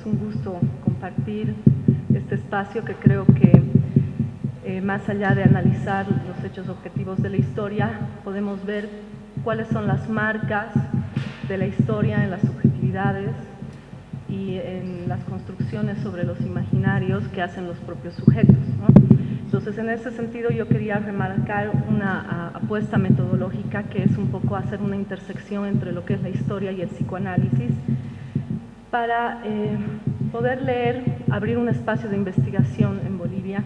es un gusto compartir este espacio que creo que más allá de analizar los hechos objetivos de la historia, podemos ver cuáles son las marcas de la historia en las subjetividades y en las construcciones sobre los imaginarios que hacen los propios sujetos, ¿no? Entonces, en ese sentido, yo quería remarcar una apuesta metodológica que es un poco hacer una intersección entre lo que es la historia y el psicoanálisis para poder leer, abrir un espacio de investigación en Bolivia,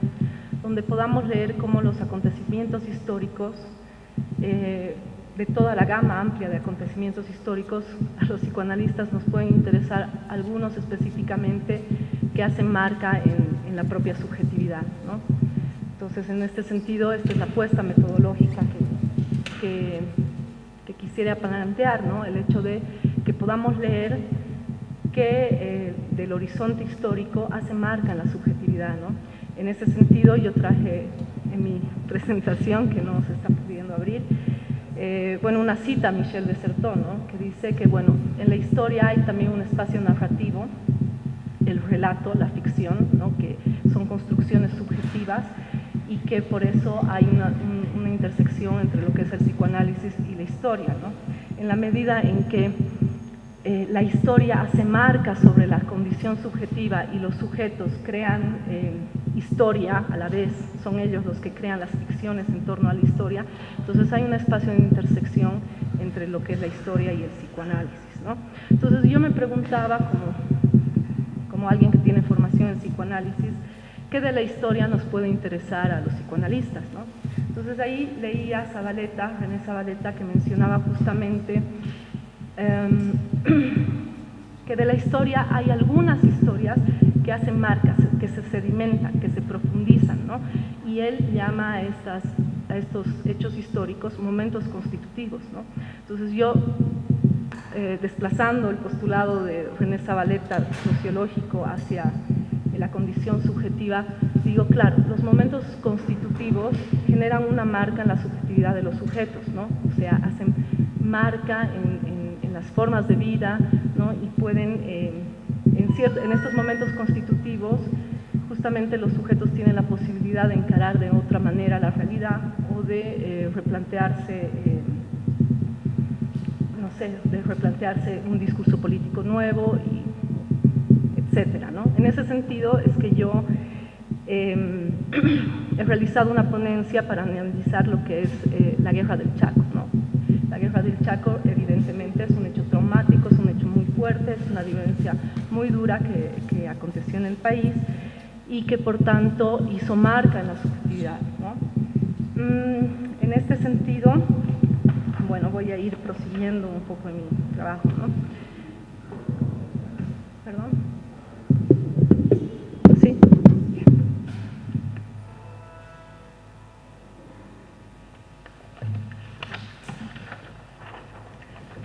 donde podamos leer cómo los acontecimientos históricos, de toda la gama amplia de acontecimientos históricos, a los psicoanalistas nos pueden interesar algunos específicamente que hacen marca en la propia subjetividad, ¿no? Entonces, en este sentido, esta es la apuesta metodológica que quisiera plantear, ¿no? El hecho de que podamos leer que del horizonte histórico hace marca en la subjetividad, ¿no? En ese sentido, yo traje en mi presentación, que no se está pudiendo abrir, bueno, una cita a Michel de Certeau, ¿no? Que dice que, bueno, en la historia hay también un espacio narrativo, el relato, la ficción, ¿no? Que son construcciones subjetivas y que por eso hay una intersección entre lo que es el psicoanálisis y la historia, ¿no? En la medida en que la historia hace marca sobre la condición subjetiva y los sujetos crean historia a la vez, son ellos los que crean las ficciones en torno a la historia, entonces hay un espacio de intersección entre lo que es la historia y el psicoanálisis, ¿no? Entonces yo me preguntaba, como alguien que tiene formación en psicoanálisis, ¿qué de la historia nos puede interesar a los psicoanalistas, ¿no? Entonces ahí leía a René Zavaleta, que mencionaba justamente que de la historia hay algunas historias que hacen marcas, que se sedimentan, que se profundizan, ¿no? Y él llama a estos hechos históricos momentos constitutivos, ¿no? Entonces yo, desplazando el postulado de René Zavaleta sociológico hacia la condición subjetiva, digo, claro, los momentos constitutivos generan una marca en la subjetividad de los sujetos, ¿no? O sea, hacen marca en las formas de vida, ¿no? Y pueden, en estos momentos constitutivos, justamente los sujetos tienen la posibilidad de encarar de otra manera la realidad o de replantearse, no sé, de replantearse un discurso político nuevo, etcétera, ¿no? En ese sentido es que yo he realizado una ponencia para analizar lo que es la Guerra del Chaco, ¿no? La Guerra del Chaco, evidentemente, es un hecho traumático, es un hecho muy fuerte, es una vivencia muy dura que aconteció en el país y que, por tanto, hizo marca en la subjetividad, ¿no? En este sentido, bueno, voy a ir prosiguiendo un poco en mi trabajo, ¿no? ¿Perdón? ¿Sí?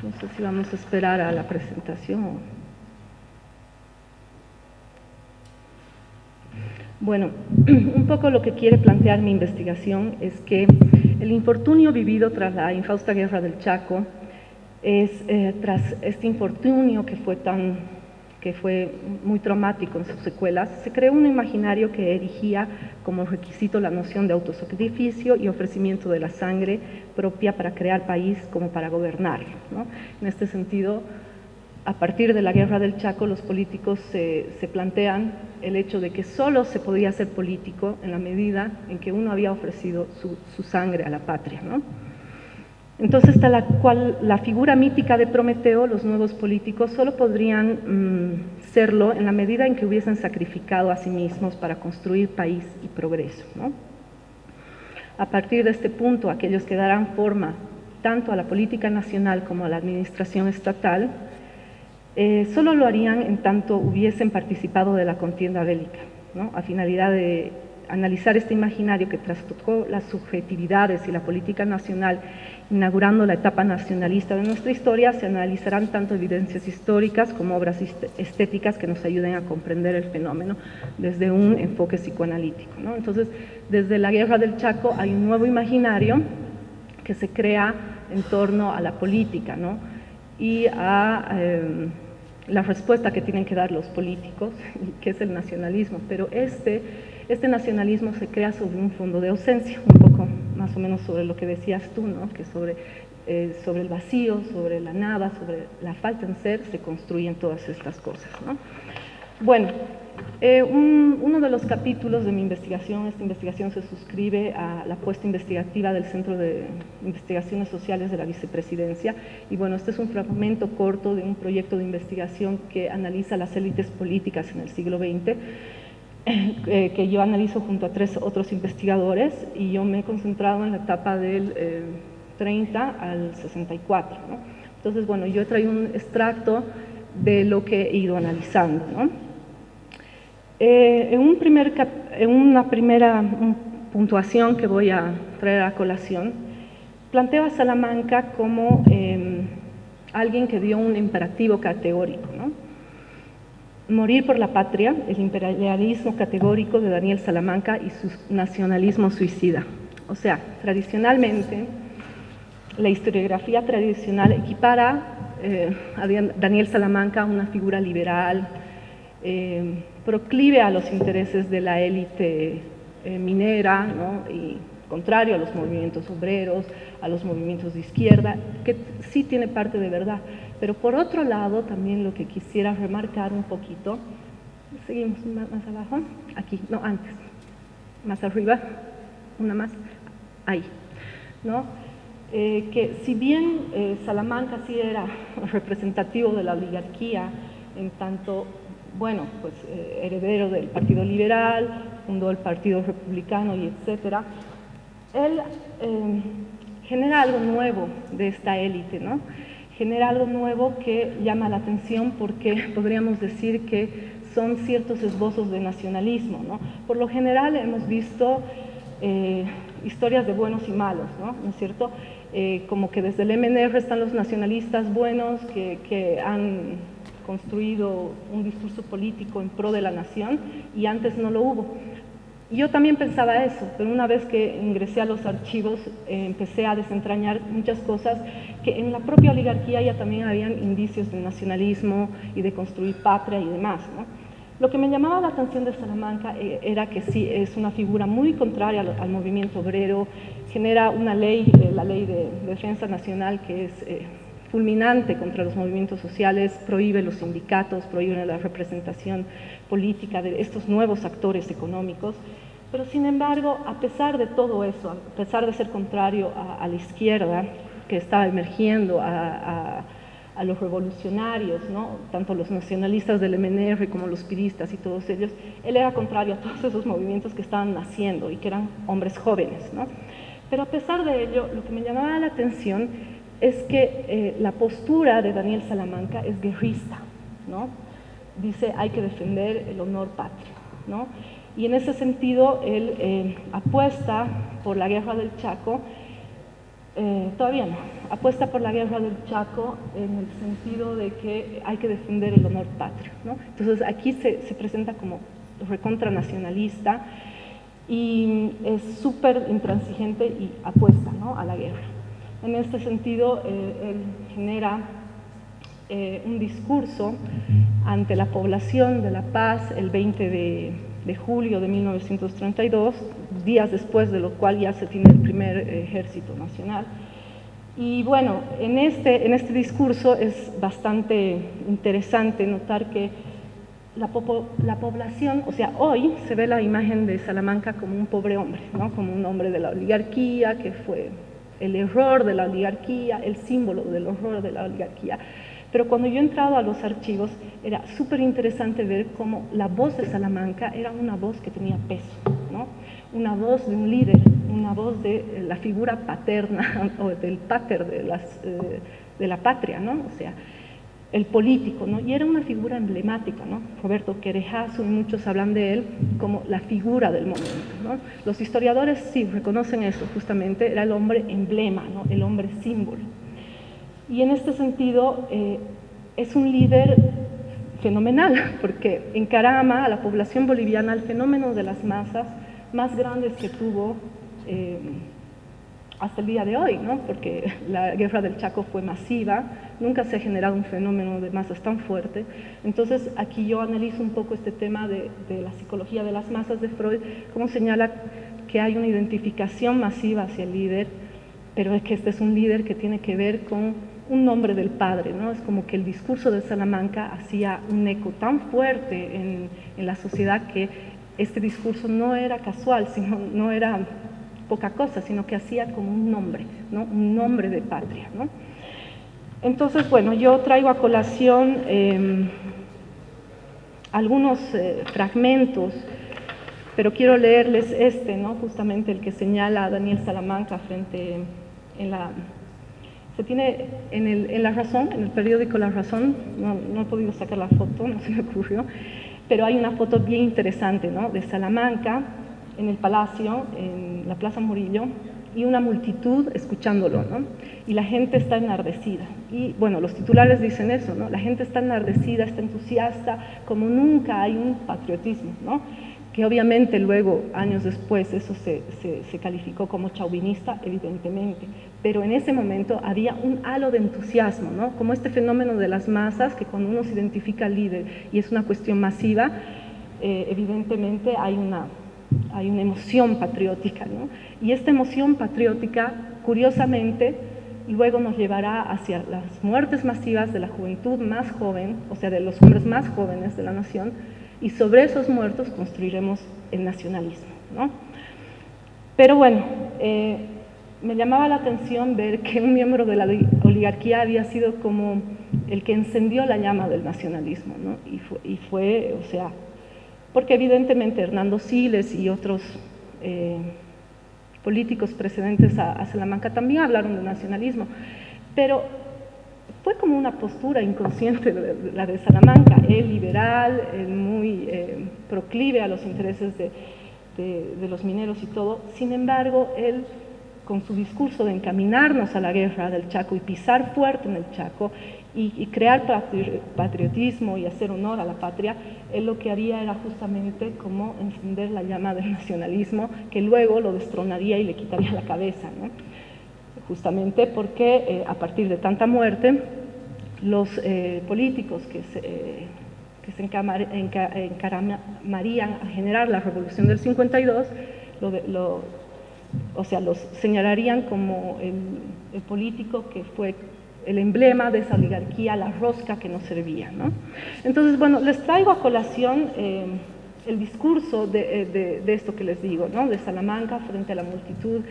No sé si vamos a esperar a la presentación. Bueno, un poco lo que quiere plantear mi investigación es que el infortunio vivido tras la infausta Guerra del Chaco es, tras este infortunio que fue muy traumático en sus secuelas, se creó un imaginario que erigía como requisito la noción de autosacrificio y ofrecimiento de la sangre propia para crear país como para gobernar, ¿no? En este sentido, a partir de la Guerra del Chaco, los políticos se plantean el hecho de que solo se podía ser político en la medida en que uno había ofrecido su sangre a la patria, ¿no? Entonces, tal cual la figura mítica de Prometeo, los nuevos políticos solo podrían serlo en la medida en que hubiesen sacrificado a sí mismos para construir país y progreso, ¿no? A partir de este punto, aquellos que darán forma tanto a la política nacional como a la administración estatal, solo lo harían en tanto hubiesen participado de la contienda bélica, ¿no? A finalidad de analizar este imaginario que trastocó las subjetividades y la política nacional, inaugurando la etapa nacionalista de nuestra historia, se analizarán tanto evidencias históricas como obras estéticas que nos ayuden a comprender el fenómeno desde un enfoque psicoanalítico, ¿no? Entonces, desde la Guerra del Chaco hay un nuevo imaginario que se crea en torno a la política, ¿no? Y a la respuesta que tienen que dar los políticos, que es el nacionalismo, pero este nacionalismo se crea sobre un fondo de ausencia, un poco más o menos sobre lo que decías tú, ¿no? Que sobre el vacío, sobre la nada, sobre la falta en ser, se construyen todas estas cosas, ¿no? Bueno, uno de los capítulos de mi investigación, esta investigación se suscribe a la apuesta investigativa del Centro de Investigaciones Sociales de la Vicepresidencia, y bueno, este es un fragmento corto de un proyecto de investigación que analiza las élites políticas en el siglo XX, que yo analizo junto a 3 otros investigadores, y yo me he concentrado en la etapa del 30 al 64, ¿no? Entonces, bueno, yo he traído un extracto de lo que he ido analizando, ¿no? En una primera puntuación que voy a traer a colación, planteo a Salamanca como alguien que dio un imperativo categórico, ¿no? Morir por la patria, el imperialismo categórico de Daniel Salamanca y su nacionalismo suicida. O sea, tradicionalmente, la historiografía tradicional equipara a Daniel Salamanca a una figura liberal, proclive a los intereses de la élite minera, ¿no? Y contrario a los movimientos obreros, a los movimientos de izquierda, que sí tiene parte de verdad. Pero por otro lado, también lo que quisiera remarcar un poquito, seguimos más abajo, aquí, no, antes, más arriba, una más, ahí, ¿no? Que si bien Salamanca sí era representativo de la oligarquía, en tanto, bueno, pues heredero del Partido Liberal, fundó el Partido Republicano y etcétera, él genera algo nuevo de esta élite, ¿no? Genera algo nuevo que llama la atención porque podríamos decir que son ciertos esbozos de nacionalismo, ¿no? Por lo general hemos visto historias de buenos y malos, ¿no es cierto? Como que desde el MNR están los nacionalistas buenos que han construido un discurso político en pro de la nación y antes no lo hubo. Yo también pensaba eso, pero una vez que ingresé a los archivos empecé a desentrañar muchas cosas que en la propia oligarquía ya también habían indicios de nacionalismo y de construir patria y demás, ¿no? Lo que me llamaba la atención de Salamanca era que sí, es una figura muy contraria al movimiento obrero, genera una ley, la Ley de Defensa Nacional, que es fulminante contra los movimientos sociales, prohíbe los sindicatos, prohíbe la representación política de estos nuevos actores económicos, pero sin embargo, a pesar de todo eso, a pesar de ser contrario a la izquierda, que estaba emergiendo, a los revolucionarios, ¿no? Tanto los nacionalistas del MNR como los piristas y todos ellos, él era contrario a todos esos movimientos que estaban naciendo y que eran hombres jóvenes, ¿no? Pero a pesar de ello, lo que me llamaba la atención es que la postura de Daniel Salamanca es guerrista, ¿no? Dice, hay que defender el honor patrio, ¿no? Y en ese sentido, él apuesta por la guerra del Chaco, todavía no, apuesta por la guerra del Chaco en el sentido de que hay que defender el honor patrio, ¿no? Entonces aquí se presenta como recontranacionalista y es súper intransigente y apuesta, ¿no? A la guerra. En este sentido, él genera un discurso ante la población de La Paz el 20 de julio de 1932, días después de lo cual ya se tiene el primer ejército nacional. Y bueno, en este discurso es bastante interesante notar que la población, o sea, hoy se ve la imagen de Salamanca como un pobre hombre, ¿no? Como un hombre de la oligarquía, que fue el error de la oligarquía, el símbolo del horror de la oligarquía. Pero cuando yo he entrado a los archivos, era súper interesante ver cómo la voz de Salamanca era una voz que tenía peso, ¿no? Una voz de un líder, una voz de la figura paterna o del pater de la patria, ¿no? O sea, el político, ¿no? Y era una figura emblemática, ¿no? Roberto Querejazo y muchos hablan de él como la figura del momento, ¿no? Los historiadores sí reconocen eso, justamente, era el hombre emblema, ¿no? El hombre símbolo. Y en este sentido es un líder fenomenal, porque encarama a la población boliviana al fenómeno de las masas más grandes que tuvo hasta el día de hoy, ¿no? Porque la guerra del Chaco fue masiva, nunca se ha generado un fenómeno de masas tan fuerte. Entonces, aquí yo analizo un poco este tema de la psicología de las masas de Freud, cómo señala que hay una identificación masiva hacia el líder, pero es que este es un líder que tiene que ver con un nombre del padre, ¿no? Es como que el discurso de Salamanca hacía un eco tan fuerte en la sociedad que este discurso no era casual, sino no era poca cosa, sino que hacía como un nombre, ¿no? Un nombre de patria, ¿no? Entonces, bueno, yo traigo a colación algunos fragmentos, pero quiero leerles este, ¿no? Justamente el que señala a Daniel Salamanca frente se tiene en La Razón, en el periódico La Razón, no he podido sacar la foto, no se me ocurrió, pero hay una foto bien interesante, ¿no? De Salamanca en el Palacio, en la Plaza Murillo, y una multitud escuchándolo, ¿no? Y la gente está enardecida. Y bueno, los titulares dicen eso, ¿no? La gente está enardecida, está entusiasta, como nunca hay un patriotismo, ¿no? Que obviamente luego, años después, eso se calificó como chauvinista, evidentemente, pero en ese momento había un halo de entusiasmo, ¿no? Como este fenómeno de las masas, que cuando uno se identifica al líder y es una cuestión masiva, evidentemente hay una emoción patriótica, ¿no? Y esta emoción patriótica, curiosamente, luego nos llevará hacia las muertes masivas de la juventud más joven, o sea, de los hombres más jóvenes de la nación, y sobre esos muertos construiremos el nacionalismo, ¿no? Pero bueno, me llamaba la atención ver que un miembro de la oligarquía había sido como el que encendió la llama del nacionalismo, ¿no? Y fue, o sea, porque evidentemente Hernando Siles y otros políticos precedentes a Salamanca también hablaron de nacionalismo, pero fue como una postura inconsciente la de Salamanca, él liberal, él muy proclive a los intereses de los mineros y todo. Sin embargo, él, con su discurso de encaminarnos a la guerra del Chaco y pisar fuerte en el Chaco y crear patriotismo y hacer honor a la patria, él lo que haría era justamente como encender la llama del nacionalismo, que luego lo destronaría y le quitaría la cabeza, ¿no? Justamente porque a partir de tanta muerte, los políticos que se encaramarían a generar la revolución del 52, o sea, los señalarían como el político que fue el emblema de esa oligarquía, la rosca que nos servía, ¿no? Entonces, bueno, les traigo a colación el discurso de esto que les digo, ¿no? De Salamanca frente a la multitud,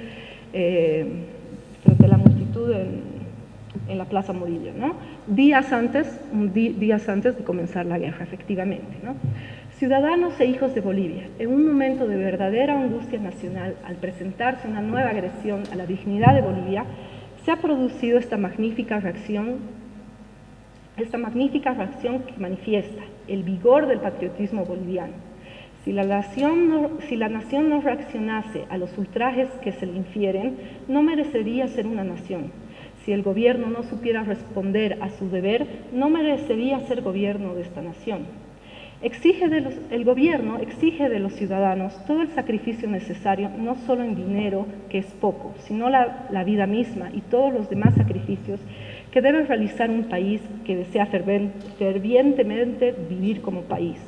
en la Plaza Murillo, ¿no? Días antes de comenzar la guerra, efectivamente, ¿no? Ciudadanos e hijos de Bolivia, en un momento de verdadera angustia nacional, al presentarse una nueva agresión a la dignidad de Bolivia, se ha producido esta magnífica reacción que manifiesta el vigor del patriotismo boliviano. Si la nación no reaccionase a los ultrajes que se le infieren, no merecería ser una nación. Si el gobierno no supiera responder a su deber, no merecería ser gobierno de esta nación. El gobierno exige de los ciudadanos todo el sacrificio necesario, no solo en dinero, que es poco, sino la vida misma y todos los demás sacrificios que debe realizar un país que desea fervientemente vivir como país.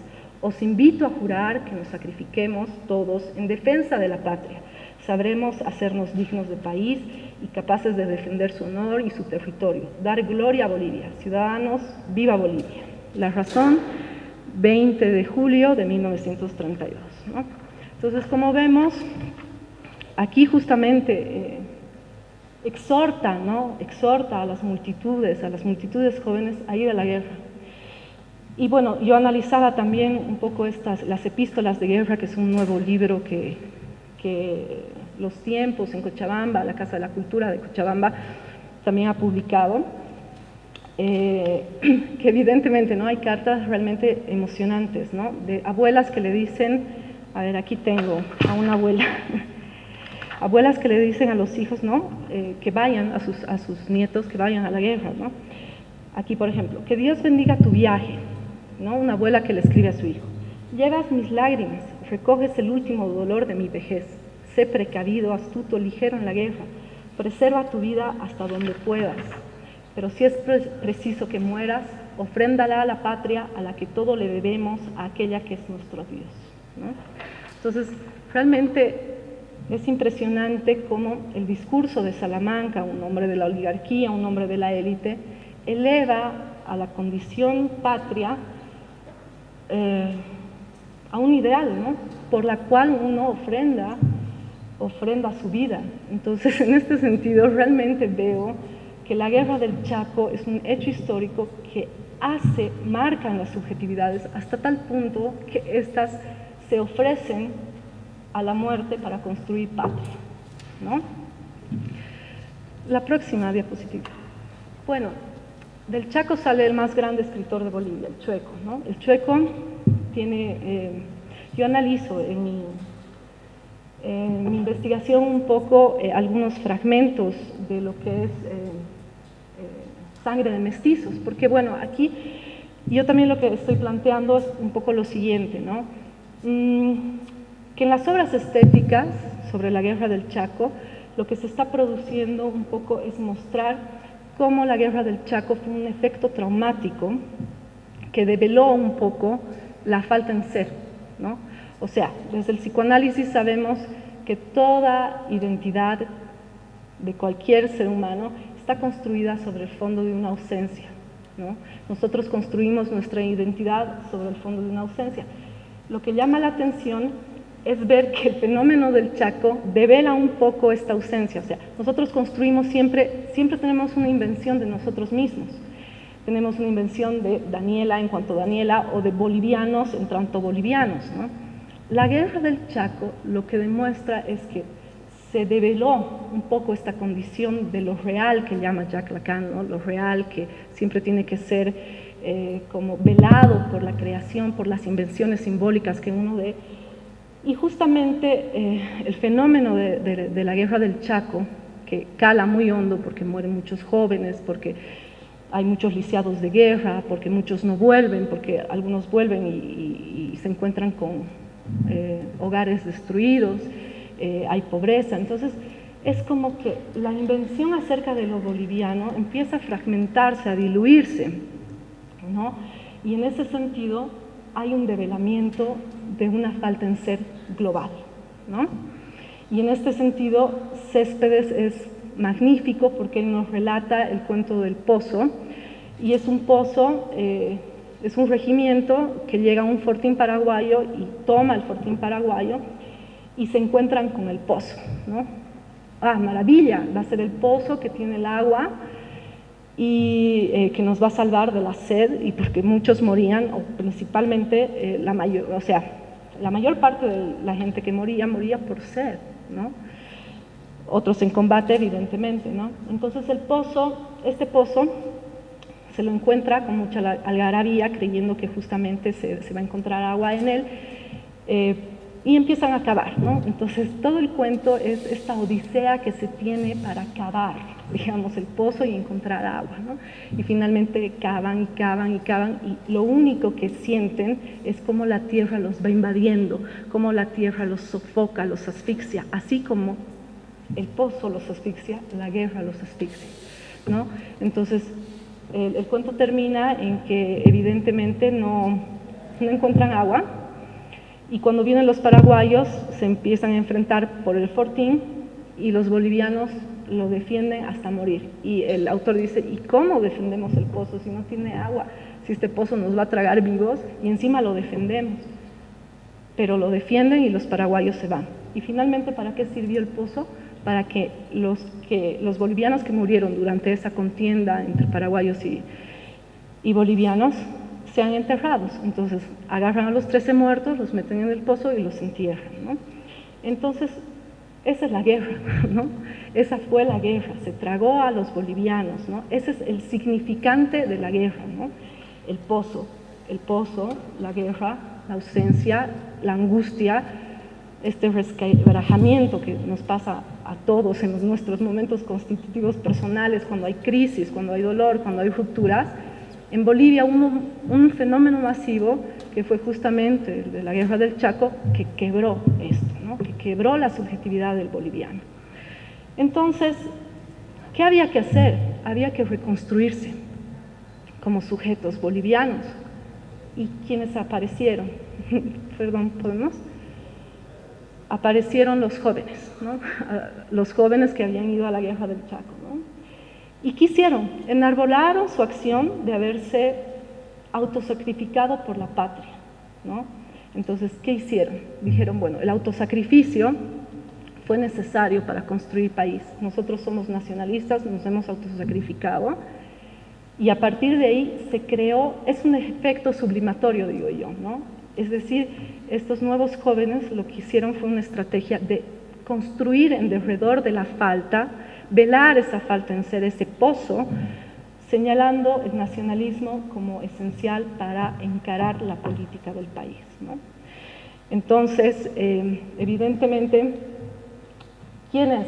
Os invito a jurar que nos sacrifiquemos todos en defensa de la patria. Sabremos hacernos dignos de país y capaces de defender su honor y su territorio. Dar gloria a Bolivia. Ciudadanos, viva Bolivia. La Razón, 20 de julio de 1932, ¿no? Entonces, como vemos, aquí justamente exhorta, ¿no? Exhorta a las multitudes jóvenes a ir a la guerra. Y bueno, yo analizaba también un poco las epístolas de guerra, que es un nuevo libro que Los Tiempos en Cochabamba, la Casa de la Cultura de Cochabamba, también ha publicado, que evidentemente, ¿no? Hay cartas realmente emocionantes, ¿no? De abuelas que le dicen, a ver, aquí tengo a una abuela, abuelas que le dicen a los hijos, ¿no? Que vayan, a sus nietos, que vayan a la guerra, ¿no? Aquí, por ejemplo, que Dios bendiga tu viaje, ¿no? Una abuela que le escribe a su hijo. Llevas mis lágrimas, recoges el último dolor de mi vejez. Sé precavido, astuto, ligero en la guerra. preserva tu vida hasta donde puedas, pero si es preciso que mueras, ofréndala a la patria a la que todo le debemos, a aquella que es nuestro Dios, ¿no? Entonces, realmente es impresionante cómo el discurso de Salamanca, un hombre de la oligarquía, un hombre de la élite, eleva a la condición patria a un ideal, ¿no? Por la cual uno ofrenda su vida. Entonces, en este sentido, realmente veo que la Guerra del Chaco es un hecho histórico que marcan las subjetividades hasta tal punto que éstas se ofrecen a la muerte para construir patria, ¿no? La próxima diapositiva. Bueno, del Chaco sale el más grande escritor de Bolivia, el Chueco, ¿no? El Chueco tiene, yo analizo en mi investigación un poco algunos fragmentos de lo que es Sangre de mestizos, porque bueno, aquí yo también lo que estoy planteando es un poco lo siguiente, ¿no? Que en las obras estéticas sobre la Guerra del Chaco, lo que se está produciendo un poco es mostrar cómo la Guerra del Chaco fue un efecto traumático que develó un poco la falta en ser, ¿no? O sea, desde el psicoanálisis sabemos que toda identidad de cualquier ser humano está construida sobre el fondo de una ausencia, ¿no? Nosotros construimos nuestra identidad sobre el fondo de una ausencia. Lo que llama la atención es ver que el fenómeno del Chaco devela un poco esta ausencia. O sea, nosotros construimos siempre tenemos una invención de nosotros mismos. Tenemos una invención de Daniela en cuanto Daniela o de bolivianos en tanto bolivianos, ¿no? La Guerra del Chaco lo que demuestra es que se develó un poco esta condición de lo real que llama Jacques Lacan, ¿no? Lo real que siempre tiene que ser como velado por la creación, por las invenciones simbólicas que uno ve. Y justamente el fenómeno de la Guerra del Chaco, que cala muy hondo porque mueren muchos jóvenes, porque hay muchos lisiados de guerra, porque muchos no vuelven, porque algunos vuelven y se encuentran con hogares destruidos, hay pobreza. Entonces es como que la invención acerca de lo boliviano empieza a fragmentarse, a diluirse, ¿no? Y en ese sentido hay un develamiento de una falta en ser global, ¿no? Y en este sentido Céspedes es magnífico porque él nos relata el cuento del pozo, y es un pozo, es un regimiento que llega a un fortín paraguayo y toma el fortín paraguayo y se encuentran con el pozo, ¿no? Ah, maravilla, va a ser el pozo que tiene el agua y que nos va a salvar de la sed, y porque muchos morían, o principalmente la mayor parte de la gente que moría por sed, ¿no? Otros en combate, evidentemente, ¿no? Entonces este pozo se lo encuentra con mucha algarabía, creyendo que justamente se va a encontrar agua en él, y empiezan a cavar, ¿no? Entonces todo el cuento es esta odisea que se tiene para cavar, digamos, el pozo y encontrar agua, ¿no? Y finalmente cavan y cavan y cavan, y lo único que sienten es cómo la tierra los va invadiendo, cómo la tierra los sofoca, los asfixia, así como el pozo los asfixia, la guerra los asfixia, ¿no? Entonces el cuento termina en que evidentemente no encuentran agua, y cuando vienen los paraguayos se empiezan a enfrentar por el fortín y los bolivianos lo defienden hasta morir. Y el autor dice, ¿y cómo defendemos el pozo si no tiene agua? Si este pozo nos va a tragar vivos y encima lo defendemos. Pero lo defienden y los paraguayos se van. Y finalmente, ¿para qué sirvió el pozo? Para que los bolivianos que murieron durante esa contienda entre paraguayos y bolivianos sean enterrados. Entonces agarran a los 13 muertos, los meten en el pozo y los entierran, ¿no? Entonces esa es la guerra, ¿no? Esa fue la guerra, se tragó a los bolivianos, ¿no? Ese es el significante de la guerra, ¿no? El pozo, la guerra, la ausencia, la angustia, este resquebrajamiento que nos pasa a todos en nuestros momentos constitutivos personales, cuando hay crisis, cuando hay dolor, cuando hay rupturas. En Bolivia hubo un fenómeno masivo que fue justamente el de la Guerra del Chaco, que quebró esto, ¿no? Que quebró la subjetividad del boliviano. Entonces, ¿Qué había que hacer? Había que reconstruirse como sujetos bolivianos. ¿Y quiénes aparecieron? Perdón, ¿podemos? Aparecieron los jóvenes, ¿no? Los jóvenes que habían ido a la guerra del Chaco, ¿no? ¿Y qué hicieron? Enarbolaron su acción de haberse autosacrificado por la patria, ¿no? Entonces, ¿qué hicieron? Dijeron, bueno, el autosacrificio fue necesario para construir país. Nosotros somos nacionalistas, nos hemos autosacrificado, y a partir de ahí se creó, es un efecto sublimatorio, digo yo, ¿no? Es decir, estos nuevos jóvenes lo que hicieron fue una estrategia de construir en derredor de la falta, velar esa falta en ser ese pozo, señalando el nacionalismo como esencial para encarar la política del país, ¿no? Entonces, evidentemente, ¿quiénes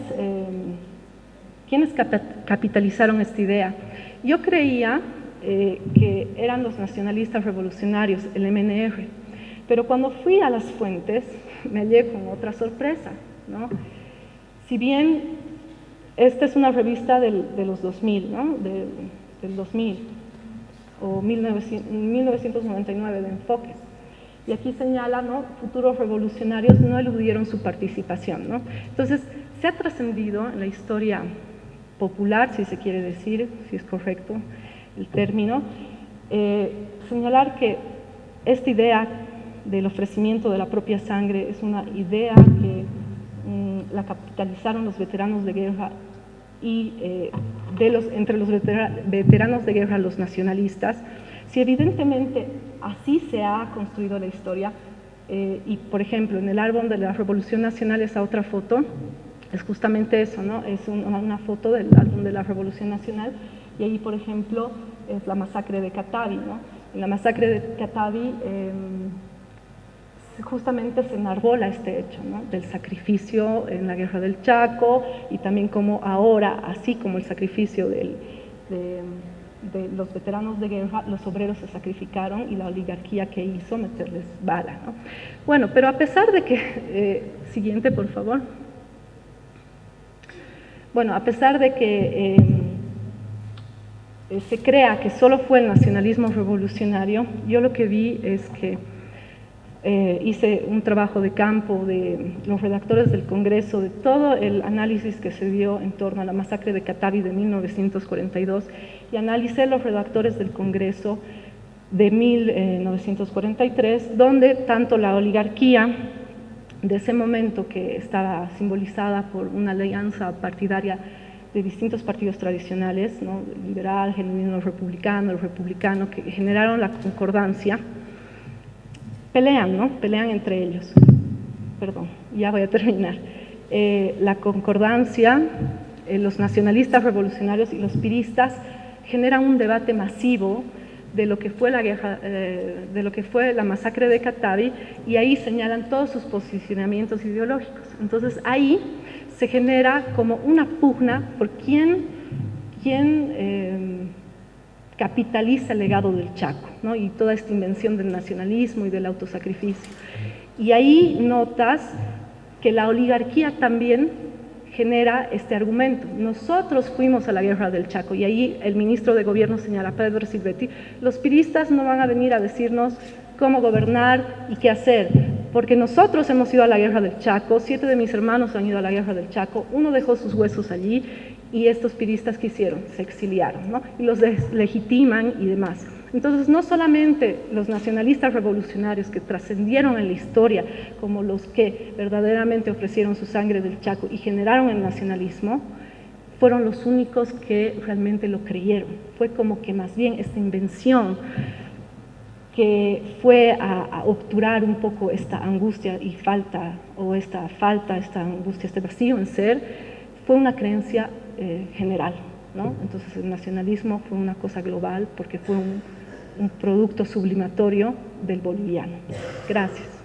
capitalizaron esta idea? Yo creía que eran los nacionalistas revolucionarios, el MNR, pero cuando fui a las fuentes me hallé con otra sorpresa, ¿no? Si bien esta es una revista de los 2000, ¿no? Del 2000 o 1999 de Enfoques, y aquí señala, ¿no? Futuros revolucionarios no eludieron su participación, ¿no? Entonces, se ha trascendido en la historia popular, si se quiere decir, si es correcto el término, señalar que esta idea del ofrecimiento de la propia sangre es una idea que la capitalizaron los veteranos de guerra y entre los veteranos de guerra los nacionalistas. Si evidentemente así se ha construido la historia, y por ejemplo en el álbum de la Revolución Nacional, esa otra foto, es justamente eso, ¿no? Es una foto del álbum de la Revolución Nacional, y ahí, por ejemplo, es la masacre de Catavi, ¿no? En la masacre de Catavi justamente se enarbola este hecho, ¿no? Del sacrificio en la guerra del Chaco, y también como ahora, así como el sacrificio de los veteranos de guerra, los obreros se sacrificaron y la oligarquía que hizo meterles bala, ¿no? Bueno, pero a pesar de que, siguiente por favor. Bueno, a pesar de que se crea que solo fue el nacionalismo revolucionario, yo lo que vi es que hice un trabajo de campo de los redactores del Congreso, de todo el análisis que se dio en torno a la masacre de Catavi de 1942, y analicé los redactores del Congreso de 1943, donde tanto la oligarquía de ese momento, que estaba simbolizada por una alianza partidaria de distintos partidos tradicionales, ¿no? El liberal, genuino republicano, el republicano, que generaron la concordancia, pelean, ¿no? Pelean entre ellos. Perdón, ya voy a terminar. La concordancia, los nacionalistas revolucionarios y los piristas generan un debate masivo de lo que fue la guerra, de lo que fue la masacre de Catavi, y ahí señalan todos sus posicionamientos ideológicos. Entonces ahí se genera como una pugna por quién capitaliza el legado del Chaco, ¿no? Y toda esta invención del nacionalismo y del autosacrificio. Y ahí notas que la oligarquía también genera este argumento. Nosotros fuimos a la guerra del Chaco, y ahí el ministro de Gobierno señala, Pedro Silvetti, los piristas no van a venir a decirnos cómo gobernar y qué hacer, porque nosotros hemos ido a la guerra del Chaco, 7 de mis hermanos han ido a la guerra del Chaco, uno dejó sus huesos allí, y estos piristas ¿qué hicieron? Se exiliaron, ¿no? Y los deslegitiman y demás. Entonces, no solamente los nacionalistas revolucionarios que trascendieron en la historia como los que verdaderamente ofrecieron su sangre del Chaco y generaron el nacionalismo, fueron los únicos que realmente lo creyeron. Fue como que más bien esta invención que fue a obturar un poco esta angustia y falta, o esta angustia, este vacío en ser, fue una creencia general, ¿no? Entonces el nacionalismo fue una cosa global porque fue un producto sublimatorio del boliviano. Gracias.